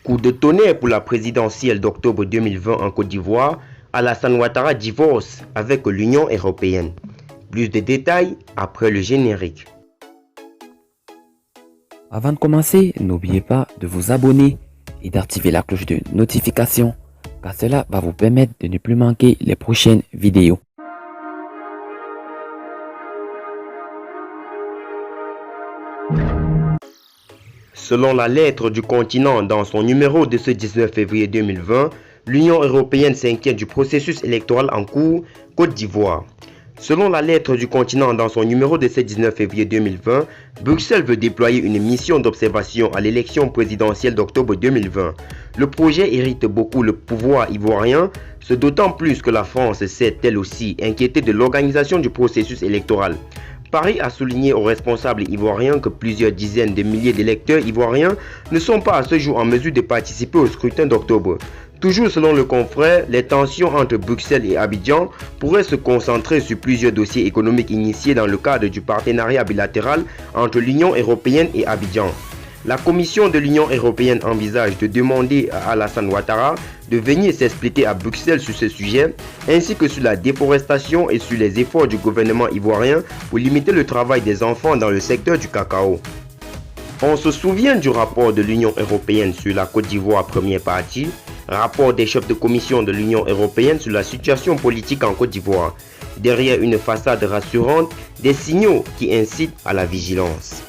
Coup de tonnerre pour la présidentielle d'octobre 2020 en Côte d'Ivoire, Alassane Ouattara divorce avec l'Union européenne. Plus de détails après le générique. Avant de commencer, n'oubliez pas de vous abonner et d'activer la cloche de notification, car cela va vous permettre de ne plus manquer les prochaines vidéos. Selon la lettre du continent dans son numéro de ce 19 février 2020, l'Union européenne s'inquiète du processus électoral en cours Côte d'Ivoire. Selon la lettre du continent dans son numéro de ce 19 février 2020, Bruxelles veut déployer une mission d'observation à l'élection présidentielle d'octobre 2020. Le projet irrite beaucoup le pouvoir ivoirien, ce d'autant plus que la France s'est elle aussi inquiétée de l'organisation du processus électoral. Paris a souligné aux responsables ivoiriens que plusieurs dizaines de milliers d'électeurs ivoiriens ne sont pas à ce jour en mesure de participer au scrutin d'octobre. Toujours selon le confrère, les tensions entre Bruxelles et Abidjan pourraient se concentrer sur plusieurs dossiers économiques initiés dans le cadre du partenariat bilatéral entre l'Union européenne et Abidjan. La Commission de l'Union européenne envisage de demander à Alassane Ouattara de venir s'expliquer à Bruxelles sur ce sujet, ainsi que sur la déforestation et sur les efforts du gouvernement ivoirien pour limiter le travail des enfants dans le secteur du cacao. On se souvient du rapport de l'Union européenne sur la Côte d'Ivoire première partie, rapport des chefs de commission de l'Union européenne sur la situation politique en Côte d'Ivoire. Derrière une façade rassurante, des signaux qui incitent à la vigilance.